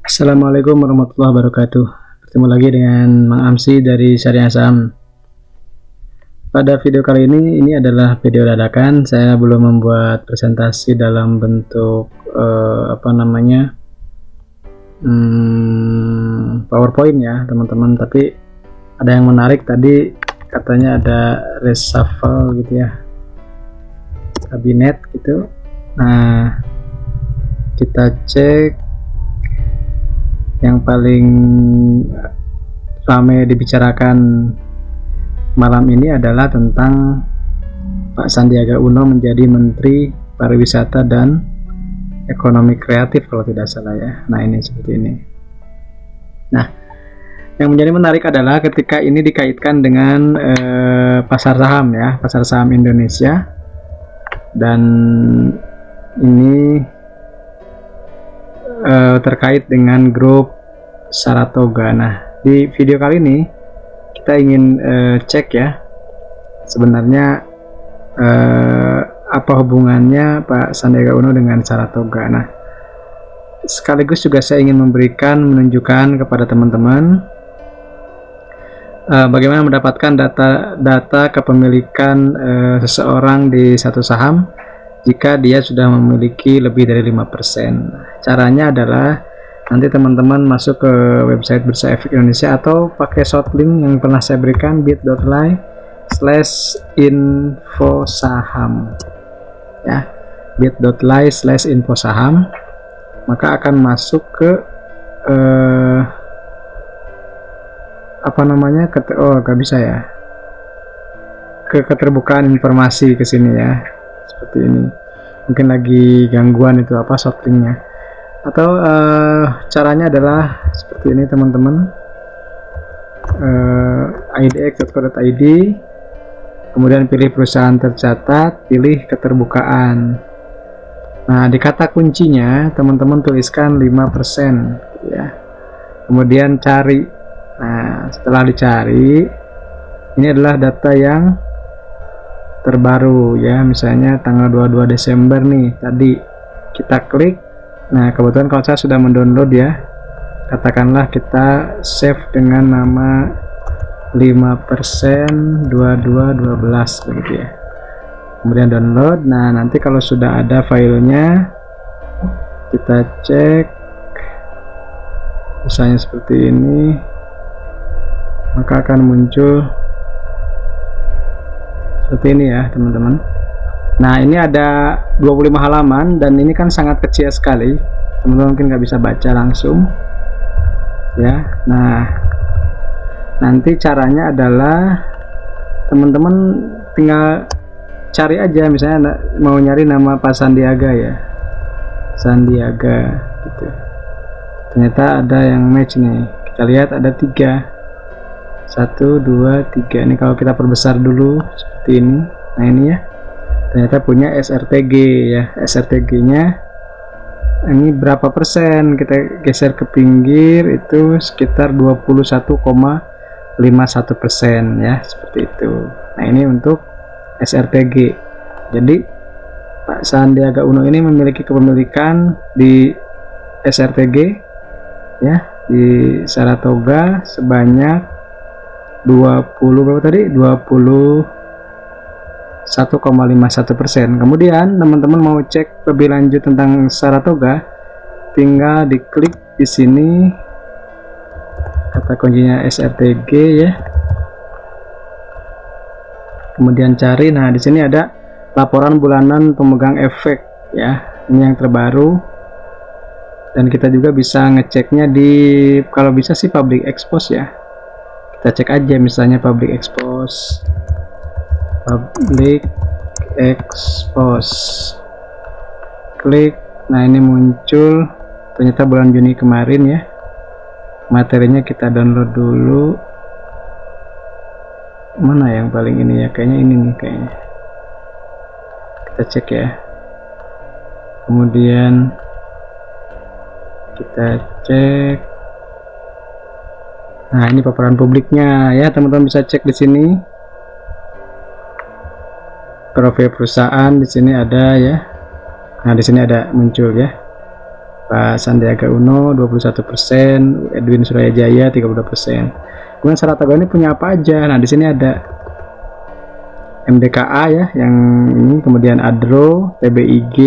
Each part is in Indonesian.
Assalamualaikum warahmatullahi wabarakatuh. Bertemu lagi dengan Mang Amsi dari Syariah Saham. Pada video kali ini adalah video dadakan. Saya belum membuat presentasi dalam bentuk PowerPoint ya teman-teman. Tapi ada yang menarik tadi, katanya ada reshuffle gitu ya, kabinet gitu. Nah, kita cek yang paling ramai dibicarakan malam ini adalah tentang Pak Sandiaga Uno menjadi Menteri Pariwisata dan Ekonomi Kreatif kalau tidak salah ya. Nah, ini seperti ini. Nah, yang menjadi menarik adalah ketika ini dikaitkan dengan pasar saham ya, pasar saham Indonesia, dan ini terkait dengan grup Saratoga. Nah, di video kali ini kita ingin cek ya, sebenarnya apa hubungannya Pak Sandiaga Uno dengan Saratoga. Nah, sekaligus juga saya ingin menunjukkan kepada teman-teman bagaimana mendapatkan data kepemilikan seseorang di satu saham jika dia sudah memiliki lebih dari 5%. Caranya adalah nanti teman-teman masuk ke website Bursa Efek Indonesia atau pakai short link yang pernah saya berikan, bit.ly/infosaham ya, bit.ly/infosaham, maka akan masuk ke gak bisa ya, ke keterbukaan informasi ke sini ya. Seperti ini, mungkin lagi gangguan itu short linknya, atau caranya adalah seperti ini teman-teman, idx.co.id, kemudian pilih perusahaan tercatat, pilih keterbukaan. Nah, di kata kuncinya teman-teman tuliskan 5% ya, kemudian cari. Nah, setelah dicari, ini adalah data yang terbaru ya, misalnya tanggal 22 Desember nih, tadi kita klik. Nah, kebetulan kalau saya sudah mendownload ya, katakanlah kita save dengan nama 5% 2212 begitu ya, kemudian download. Nah, nanti kalau sudah ada filenya kita cek, misalnya seperti ini, maka akan muncul seperti ini ya teman-teman. Nah, ini ada 25 halaman dan ini kan sangat kecil sekali, teman-teman mungkin nggak bisa baca langsung ya. Nah, nanti caranya adalah teman-teman tinggal cari aja, misalnya mau nyari nama Pak Sandiaga ya, Sandiaga gitu, ternyata ada yang match nih. Kita lihat ada 3, 1, 2, 3. Ini kalau kita perbesar dulu seperti ini. Nah, ini ya, ternyata punya SRTG ya. SRTG nya ini berapa persen, kita geser ke pinggir, itu sekitar 21,51% ya, seperti itu. Nah, ini untuk SRTG. Jadi Pak Sandiaga Uno ini memiliki kepemilikan di SRTG ya, di Saratoga sebanyak 21,51%. Kemudian teman-teman mau cek lebih lanjut tentang Saratoga, tinggal diklik di sini kata kuncinya SRTG ya, kemudian cari. Nah, di sini ada laporan bulanan pemegang efek ya, ini yang terbaru, dan kita juga bisa ngeceknya di, kalau bisa sih public expose ya. Kita cek aja misalnya public expose, klik. Nah, ini muncul ternyata bulan Juni kemarin ya. Materinya kita download dulu. Mana yang paling ini ya, kayaknya ini nih kayaknya. Kita cek ya, kemudian kita cek. Nah, ini paparan publiknya ya, teman-teman bisa cek di sini. Profil perusahaan di sini ada ya. Nah, di sini ada muncul ya. Pak Sandiaga Uno 21%, Edwin Suryajaya 32%. Kemudian Saratoga ini punya apa aja? Nah, di sini ada MDKA ya, yang ini, kemudian Adro, TBIG,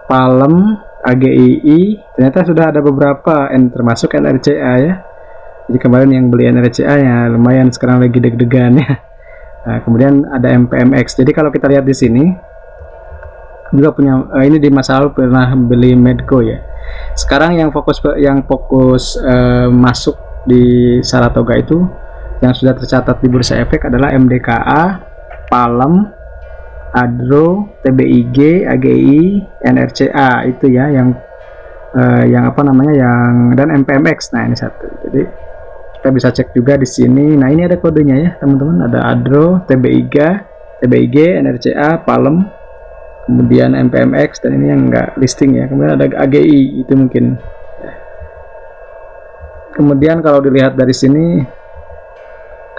Palem, AGII, ternyata sudah ada beberapa, termasuk NRCA ya. Jadi kemarin yang beli NRCA ya lumayan, sekarang lagi deg-degan ya. Nah, kemudian ada MPMX. Jadi kalau kita lihat di sini juga punya ini di masa lalu pernah beli Medco ya. Sekarang yang fokus masuk di Saratoga itu yang sudah tercatat di Bursa Efek adalah MDKA, Palem, Adro, TBIG, AGI, NRCA itu ya, yang apa namanya, yang dan MPMX. Nah, ini satu. Jadi kita bisa cek juga di sini. Nah, ini ada kodenya ya teman-teman, ada Adro, TBIG, NRCA, Palem, kemudian MPMX, dan ini yang enggak listing ya. Kemudian ada AGI, itu mungkin. Kemudian kalau dilihat dari sini,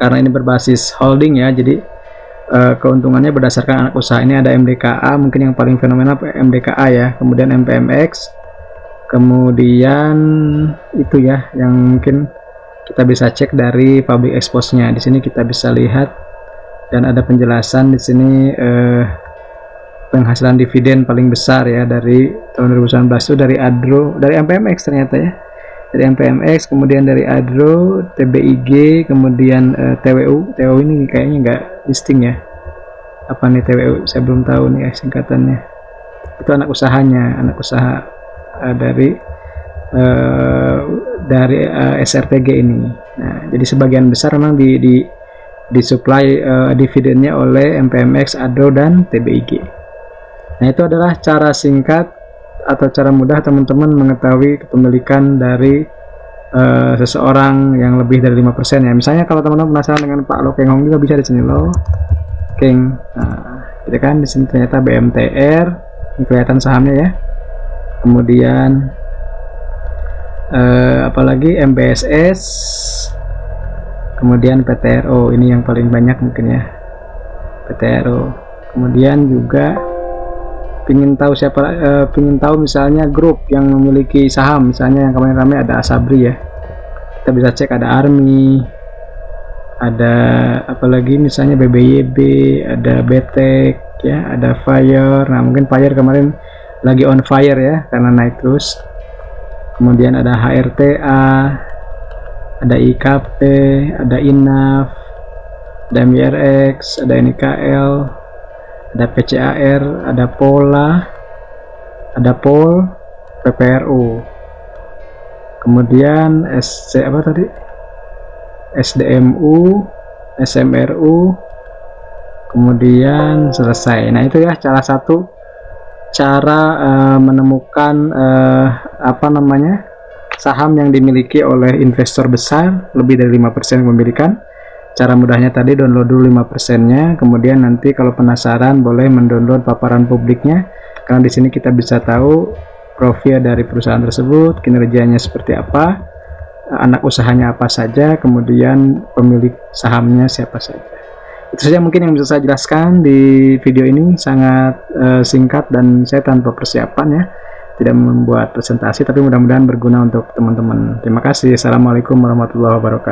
karena ini berbasis holding ya, jadi keuntungannya berdasarkan anak usaha. Ini ada MDKA, mungkin yang paling fenomenal MDKA ya, kemudian MPMX, kemudian itu ya yang mungkin kita bisa cek dari public expose-nya. Di sini kita bisa lihat dan ada penjelasan di sini penghasilan dividen paling besar ya dari tahun 2019 itu dari Adro, dari MPMX ternyata ya. Dari MPMX, kemudian dari Adro, TBIG, kemudian TWU. TWU ini kayaknya nggak listing ya. Apa nih TWU? Saya belum tahu nih singkatannya. Itu anak usahanya, anak usaha dari SRTG ini. Nah, jadi sebagian besar memang disuplai dividennya oleh MPMX, Adro, dan TBIG. Nah, itu adalah cara singkat atau cara mudah teman-teman mengetahui kepemilikan dari seseorang yang lebih dari 5% ya. Misalnya kalau teman-teman penasaran dengan Pak Lo Keng Hong juga bisa di sini Lo Keng. Nah, gitu kan, di sini ternyata BMTR, ini kelihatan sahamnya ya. Kemudian apalagi MBSS, kemudian PTRO, ini yang paling banyak mungkin ya, PTRO. Kemudian juga pingin tahu misalnya grup yang memiliki saham, misalnya yang kemarin ramai ada Asabri ya, kita bisa cek ada Army, ada apalagi misalnya BBYB, ada Betek ya, ada Fire. Nah, mungkin Fire kemarin lagi on fire ya karena naik terus. Kemudian ada HRTA, ada IKP, ada INAF, ada MYRX, ada NIKL, ada PCAR, ada POLA, ada POL, PPRU, kemudian SDMU, SMRU, kemudian selesai. Nah, itu ya salah satu cara menemukan saham yang dimiliki oleh investor besar lebih dari 5% kepemilikan. Cara mudahnya tadi, download dulu 5%-nya, kemudian nanti kalau penasaran boleh mendownload paparan publiknya, karena di sini kita bisa tahu profil dari perusahaan tersebut, kinerjanya seperti apa, anak usahanya apa saja, kemudian pemilik sahamnya siapa saja. Itu saja mungkin yang bisa saya jelaskan di video ini, sangat singkat dan saya tanpa persiapan ya, tidak membuat presentasi, tapi mudah-mudahan berguna untuk teman-teman. Terima kasih. Assalamualaikum warahmatullahi wabarakatuh.